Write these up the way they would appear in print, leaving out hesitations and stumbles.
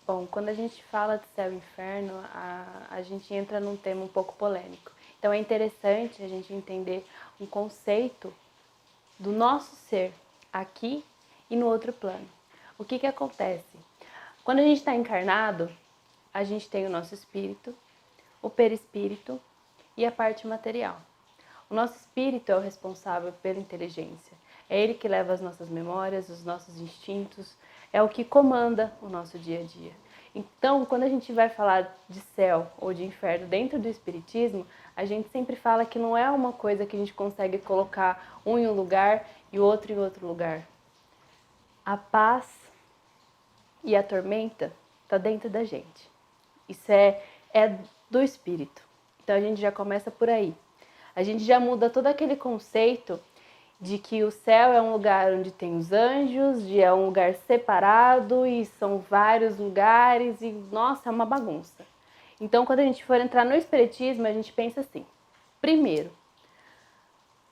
Bom, quando a gente fala de céu e inferno, a gente entra num tema um pouco polêmico. Então é interessante a gente entender um conceito do nosso ser aqui e no outro plano. O que acontece? Quando a gente está encarnado, a gente tem o nosso espírito, o perispírito e a parte material. O nosso espírito é o responsável pela inteligência. É ele que leva as nossas memórias, os nossos instintos, é o que comanda o nosso dia a dia. Então, quando a gente vai falar de céu ou de inferno dentro do espiritismo, a gente sempre fala que não é uma coisa que a gente consegue colocar um em um lugar e o outro em outro lugar. A paz e a tormenta está dentro da gente. Isso é do espírito. Então a gente já começa por aí. A gente já muda todo aquele conceito de que o céu é um lugar onde tem os anjos, de é um lugar separado e são vários lugares e, nossa, é uma bagunça. Então, quando a gente for entrar no espiritismo, a gente pensa assim: primeiro,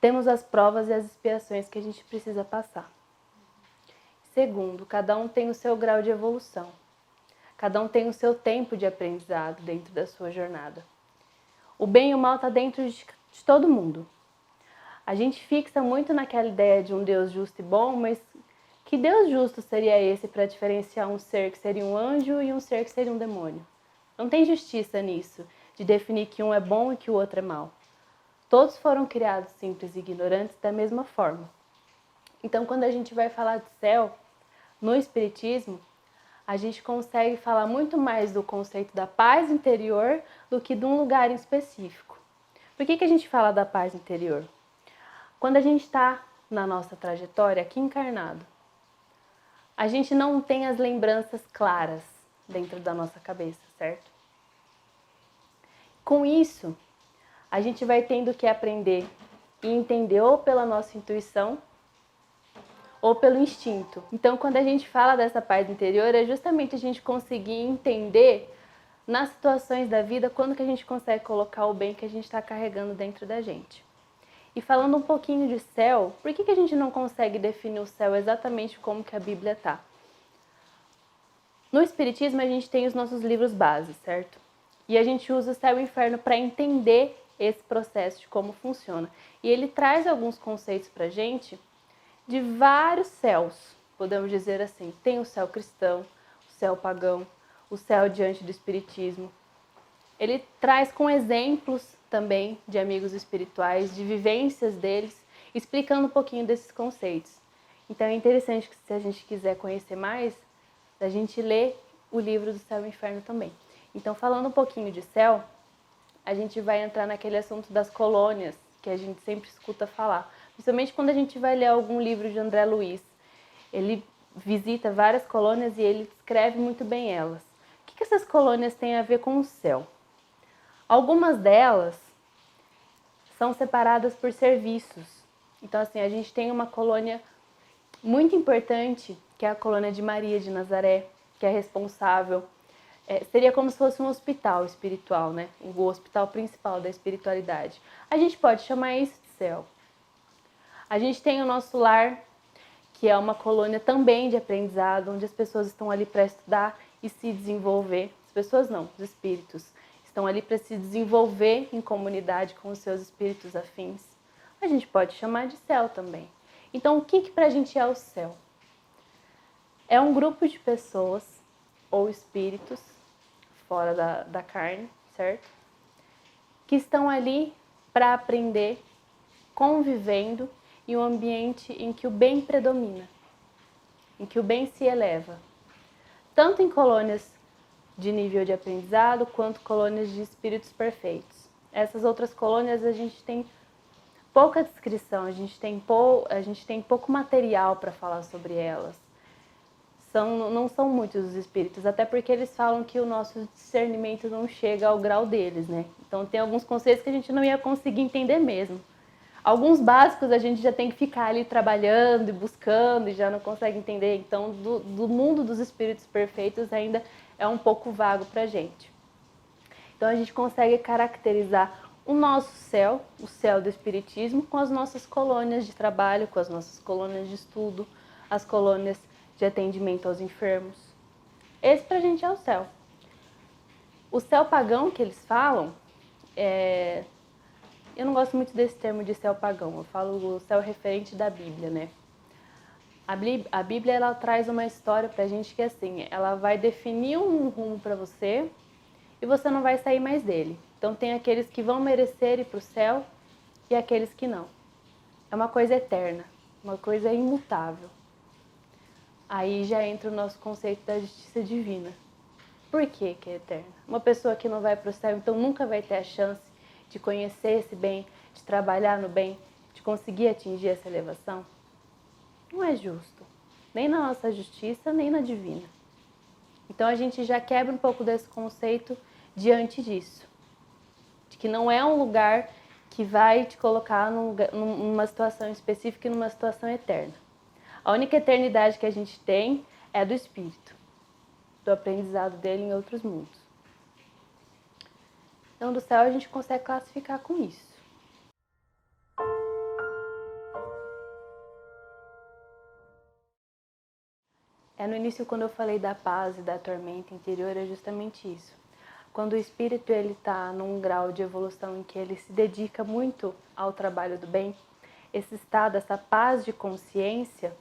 temos as provas e as expiações que a gente precisa passar. Segundo, cada um tem o seu grau de evolução. Cada um tem o seu tempo de aprendizado dentro da sua jornada. O bem e o mal está dentro de todo mundo. A gente fixa muito naquela ideia de um Deus justo e bom, mas que Deus justo seria esse para diferenciar um ser que seria um anjo e um ser que seria um demônio? Não tem justiça nisso, de definir que um é bom e que o outro é mau. Todos foram criados simples e ignorantes da mesma forma. Então, quando a gente vai falar de céu, no Espiritismo, a gente consegue falar muito mais do conceito da paz interior do que de um lugar em específico. Por que a gente fala da paz interior? Quando a gente está na nossa trajetória aqui encarnado, a gente não tem as lembranças claras dentro da nossa cabeça, certo? Com isso, a gente vai tendo que aprender e entender ou pela nossa intuição ou pelo instinto. Então, quando a gente fala dessa paz interior, é justamente a gente conseguir entender nas situações da vida quando que a gente consegue colocar o bem que a gente está carregando dentro da gente. E falando um pouquinho de céu, por que a gente não consegue definir o céu exatamente como que a Bíblia está? No Espiritismo a gente tem os nossos livros base, certo? E a gente usa o céu e o inferno para entender esse processo de como funciona. E ele traz alguns conceitos para a gente de vários céus, podemos dizer assim. Tem o céu cristão, o céu pagão, o céu diante do Espiritismo. Ele traz com exemplos também de amigos espirituais, de vivências deles, explicando um pouquinho desses conceitos. Então é interessante que, se a gente quiser conhecer mais, a gente lê o livro do Céu e Inferno também. Então, falando um pouquinho de céu, a gente vai entrar naquele assunto das colônias, que a gente sempre escuta falar. Principalmente quando a gente vai ler algum livro de André Luiz. Ele visita várias colônias e ele descreve muito bem elas. O que essas colônias têm a ver com o céu? Algumas delas são separadas por serviços. Então, assim, a gente tem uma colônia muito importante, que é a colônia de Maria de Nazaré, que é responsável. Seria como se fosse um hospital espiritual, né? O hospital principal da espiritualidade. A gente pode chamar isso de céu. A gente tem o nosso lar, que é uma colônia também de aprendizado, onde as pessoas estão ali para estudar e se desenvolver. As pessoas não, os espíritos. Estão ali para se desenvolver em comunidade com os seus espíritos afins. A gente pode chamar de céu também. Então, o que para a gente é o céu? É um grupo de pessoas ou espíritos fora da carne, certo? Que estão ali para aprender, convivendo em um ambiente em que o bem predomina, em que o bem se eleva. Tanto em colônias de nível de aprendizado, quanto colônias de espíritos perfeitos. Essas outras colônias a gente tem pouca descrição, a gente tem pouco material para falar sobre elas. Não são muitos os espíritos, até porque eles falam que o nosso discernimento não chega ao grau deles, né? Então tem alguns conceitos que a gente não ia conseguir entender mesmo. Alguns básicos a gente já tem que ficar ali trabalhando e buscando e já não consegue entender. Então, do mundo dos espíritos perfeitos ainda é um pouco vago para a gente. Então, a gente consegue caracterizar o nosso céu, o céu do espiritismo, com as nossas colônias de trabalho, com as nossas colônias de estudo, as colônias de atendimento aos enfermos. Esse pra gente é o céu. O céu pagão que eles falam, eu não gosto muito desse termo de céu pagão, eu falo o céu referente da Bíblia, né? A Bíblia, ela traz uma história pra gente que assim, ela vai definir um rumo pra você e você não vai sair mais dele. Então tem aqueles que vão merecer ir pro céu e aqueles que não. É uma coisa eterna, uma coisa imutável. Aí já entra o nosso conceito da justiça divina. Por que que é eterna? Uma pessoa que não vai para o céu, então nunca vai ter a chance de conhecer esse bem, de trabalhar no bem, de conseguir atingir essa elevação? Não é justo. Nem na nossa justiça, nem na divina. Então a gente já quebra um pouco desse conceito diante disso. De que não é um lugar que vai te colocar numa situação específica e numa situação eterna. A única eternidade que a gente tem é a do espírito, do aprendizado dele em outros mundos. Então, do céu a gente consegue classificar com isso. No início, quando eu falei da paz e da tormenta interior, é justamente isso. Quando o espírito está num grau de evolução em que ele se dedica muito ao trabalho do bem, esse estado, essa paz de consciência,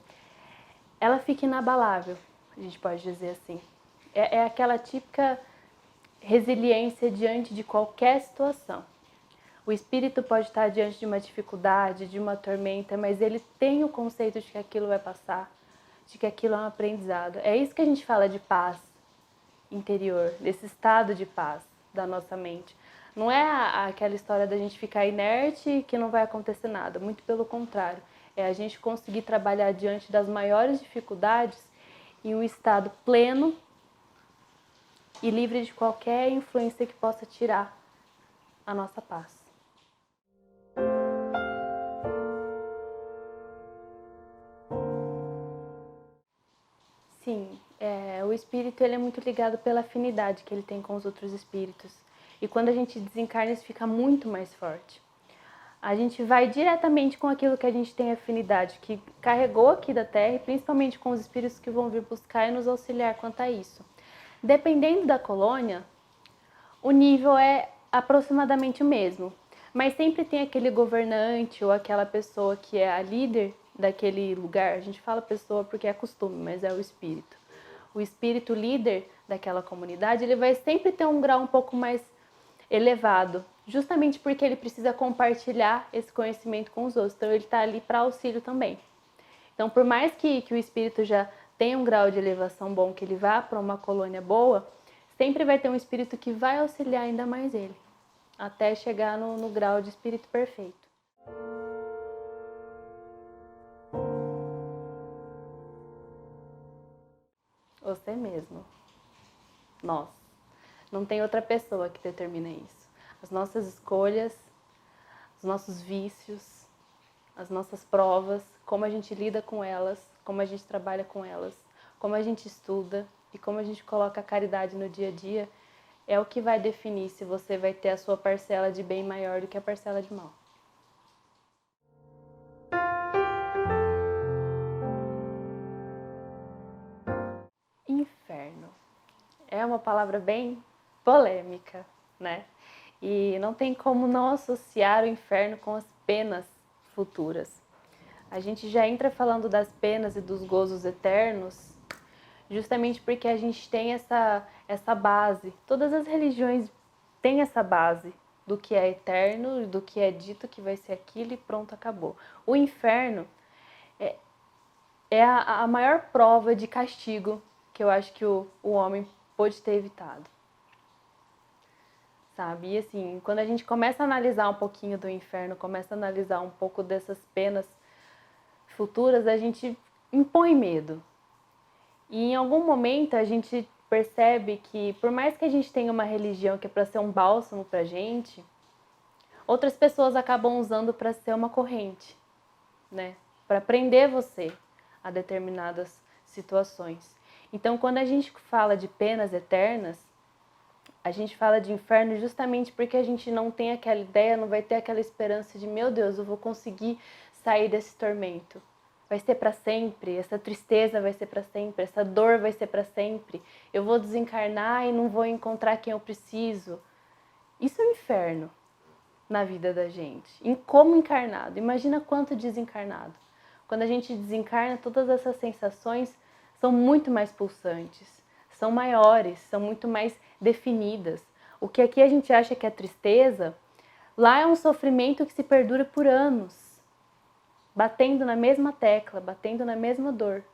ela fica inabalável, a gente pode dizer assim. É aquela típica resiliência diante de qualquer situação. O espírito pode estar diante de uma dificuldade, de uma tormenta, mas ele tem o conceito de que aquilo vai passar, de que aquilo é um aprendizado. É isso que a gente fala de paz interior, desse estado de paz da nossa mente. Não é aquela história da gente ficar inerte e que não vai acontecer nada, muito pelo contrário. É a gente conseguir trabalhar diante das maiores dificuldades em um estado pleno e livre de qualquer influência que possa tirar a nossa paz. Sim, o espírito ele é muito ligado pela afinidade que ele tem com os outros espíritos. E quando a gente desencarna, isso fica muito mais forte. A gente vai diretamente com aquilo que a gente tem afinidade, que carregou aqui da Terra, e principalmente com os espíritos que vão vir buscar e nos auxiliar quanto a isso. Dependendo da colônia, o nível é aproximadamente o mesmo, mas sempre tem aquele governante ou aquela pessoa que é a líder daquele lugar. A gente fala pessoa porque é costume, mas é o espírito. O espírito líder daquela comunidade, ele vai sempre ter um grau um pouco mais elevado, justamente porque ele precisa compartilhar esse conhecimento com os outros. Então ele está ali para auxílio também. Então, por mais que o espírito já tenha um grau de elevação bom, que ele vá para uma colônia boa, sempre vai ter um espírito que vai auxiliar ainda mais ele, até chegar no grau de espírito perfeito. Você mesmo. Nós. Não tem outra pessoa que determina isso. As nossas escolhas, os nossos vícios, as nossas provas, como a gente lida com elas, como a gente trabalha com elas, como a gente estuda e como a gente coloca a caridade no dia a dia, é o que vai definir se você vai ter a sua parcela de bem maior do que a parcela de mal. Inferno. É uma palavra bem polêmica, né? E não tem como não associar o inferno com as penas futuras. A gente já entra falando das penas e dos gozos eternos justamente porque a gente tem essa base. Todas as religiões têm essa base do que é eterno, do que é dito que vai ser aquilo e pronto, acabou. O inferno é a maior prova de castigo que eu acho que o homem pôde ter evitado. Sabe? E assim, quando a gente começa a analisar um pouquinho do inferno, começa a analisar um pouco dessas penas futuras, a gente impõe medo. E em algum momento a gente percebe que, por mais que a gente tenha uma religião que é para ser um bálsamo pra gente, outras pessoas acabam usando para ser uma corrente, né? Para prender você a determinadas situações. Então, quando a gente fala de penas eternas, a gente fala de inferno justamente porque a gente não tem aquela ideia, não vai ter aquela esperança de, meu Deus, eu vou conseguir sair desse tormento. vai ser para sempre, essa tristeza vai ser para sempre, essa dor vai ser para sempre, eu vou desencarnar e não vou encontrar quem eu preciso. Isso é um inferno na vida da gente, como encarnado. Imagina quanto desencarnado. Quando a gente desencarna, todas essas sensações são muito mais pulsantes, são maiores, são muito mais definidas. O que aqui a gente acha que é tristeza, lá é um sofrimento que se perdura por anos, batendo na mesma tecla, batendo na mesma dor.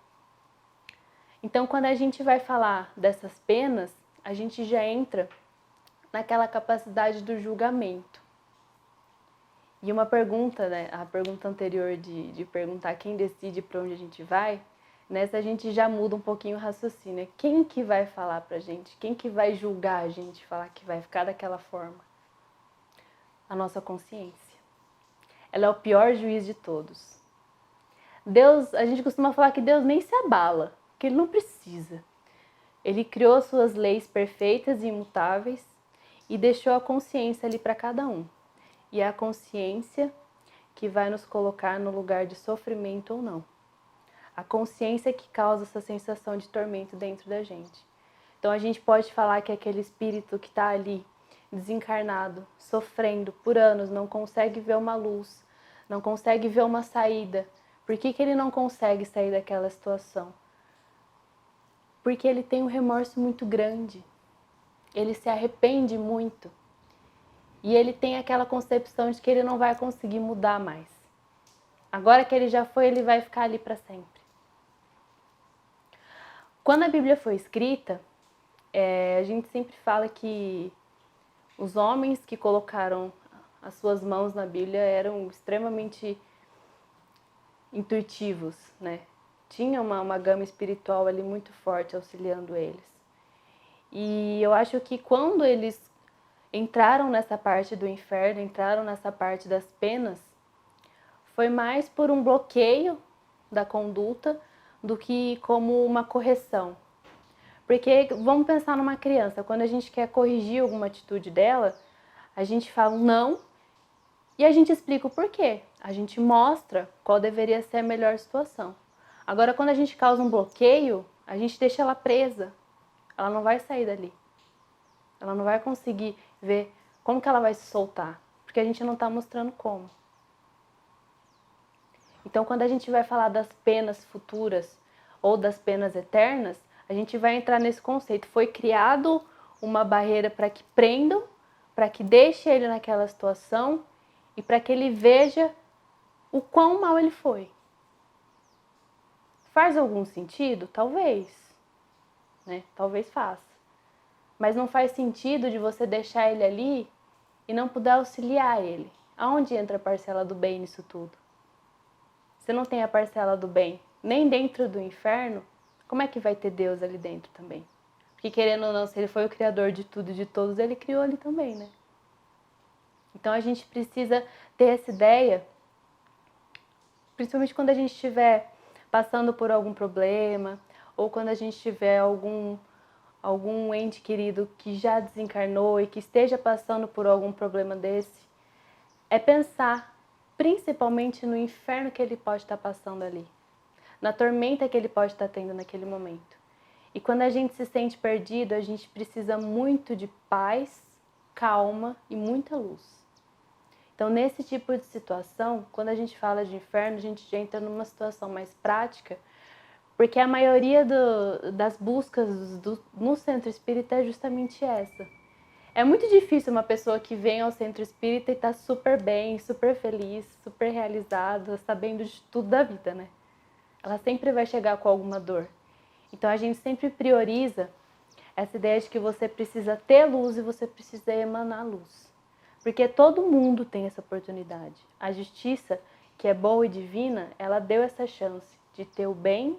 Então, quando a gente vai falar dessas penas, a gente já entra naquela capacidade do julgamento. E uma pergunta, né, a pergunta anterior de perguntar quem decide para onde a gente vai, nessa a gente já muda um pouquinho o raciocínio. Quem que vai falar pra gente? Quem que vai julgar a gente, falar que vai ficar daquela forma? A nossa consciência. Ela é o pior juiz de todos. Deus, a gente costuma falar que Deus nem se abala, que Ele não precisa. Ele criou suas leis perfeitas e imutáveis e deixou a consciência ali para cada um. E é a consciência que vai nos colocar no lugar de sofrimento ou não. A consciência que causa essa sensação de tormento dentro da gente. Então a gente pode falar que aquele espírito que está ali, desencarnado, sofrendo por anos, não consegue ver uma luz, não consegue ver uma saída. Por que ele não consegue sair daquela situação? Porque ele tem um remorso muito grande. Ele se arrepende muito. E ele tem aquela concepção de que ele não vai conseguir mudar mais. Agora que ele já foi, ele vai ficar ali para sempre. Quando a Bíblia foi escrita, a gente sempre fala que os homens que colocaram as suas mãos na Bíblia eram extremamente intuitivos, né? Tinha uma gama espiritual ali muito forte auxiliando eles. E eu acho que quando eles entraram nessa parte do inferno, entraram nessa parte das penas, foi mais por um bloqueio da conduta do que como uma correção. Porque vamos pensar numa criança, quando a gente quer corrigir alguma atitude dela, a gente fala não e a gente explica o porquê. A gente mostra qual deveria ser a melhor situação. Agora, quando a gente causa um bloqueio, a gente deixa ela presa. Ela não vai sair dali. Ela não vai conseguir ver como que ela vai se soltar, porque a gente não está mostrando como. Então, quando a gente vai falar das penas futuras ou das penas eternas, a gente vai entrar nesse conceito. Foi criado uma barreira para que prendam, para que deixe ele naquela situação e para que ele veja o quão mal ele foi. Faz algum sentido? Talvez, né? Talvez faça. Mas não faz sentido de você deixar ele ali e não puder auxiliar ele. Aonde entra a parcela do bem nisso tudo? Se não tem a parcela do bem nem dentro do inferno, como é que vai ter Deus ali dentro também? Porque querendo ou não, se ele foi o criador de tudo e de todos, ele criou ali também, né? Então a gente precisa ter essa ideia, principalmente quando a gente estiver passando por algum problema, ou quando a gente tiver algum ente querido que já desencarnou e que esteja passando por algum problema desse, é pensar principalmente no inferno que ele pode estar passando ali, na tormenta que ele pode estar tendo naquele momento. E quando a gente se sente perdido, a gente precisa muito de paz, calma e muita luz. Então, nesse tipo de situação, quando a gente fala de inferno, a gente já entra numa situação mais prática, porque a maioria das buscas no centro espírita é justamente essa. É muito difícil uma pessoa que vem ao centro espírita e está super bem, super feliz, super realizada, sabendo de tudo da vida, né? Ela sempre vai chegar com alguma dor. Então a gente sempre prioriza essa ideia de que você precisa ter luz e você precisa emanar luz. Porque todo mundo tem essa oportunidade. A justiça, que é boa e divina, ela deu essa chance de ter o bem,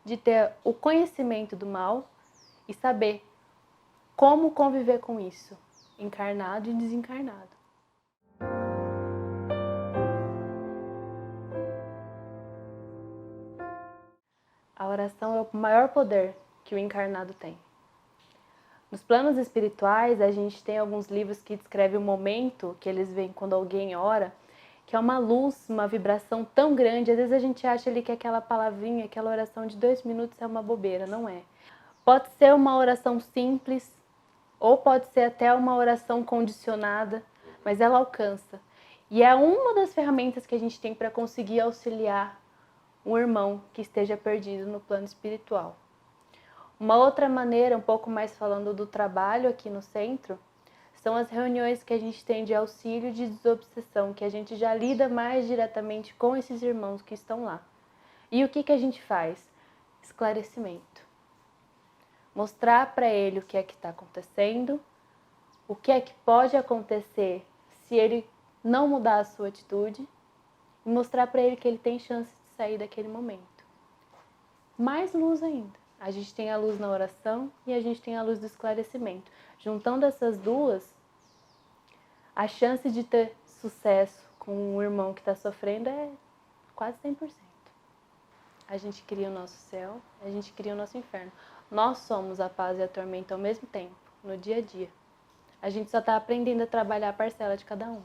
de ter o conhecimento do mal e saber como conviver com isso, encarnado e desencarnado. A oração é o maior poder que o encarnado tem. Nos planos espirituais, a gente tem alguns livros que descrevem o momento que eles veem quando alguém ora, que é uma luz, uma vibração tão grande. Às vezes a gente acha ali que aquela palavrinha, aquela oração de 2 minutos é uma bobeira, não é. Pode ser uma oração simples, ou pode ser até uma oração condicionada, mas ela alcança. E é uma das ferramentas que a gente tem para conseguir auxiliar um irmão que esteja perdido no plano espiritual. Uma outra maneira, um pouco mais falando do trabalho aqui no centro, são as reuniões que a gente tem de auxílio de desobsessão, que a gente já lida mais diretamente com esses irmãos que estão lá. E o que a gente faz? Esclarecimento. Mostrar para ele o que é que está acontecendo, o que é que pode acontecer se ele não mudar a sua atitude, e mostrar para ele que ele tem chance de sair daquele momento. Mais luz ainda. A gente tem a luz na oração e a gente tem a luz do esclarecimento. Juntando essas duas, a chance de ter sucesso com um irmão que está sofrendo é quase 100%. A gente cria o nosso céu, a gente cria o nosso inferno. Nós somos a paz e a tormenta ao mesmo tempo, no dia a dia. A gente só está aprendendo a trabalhar a parcela de cada um.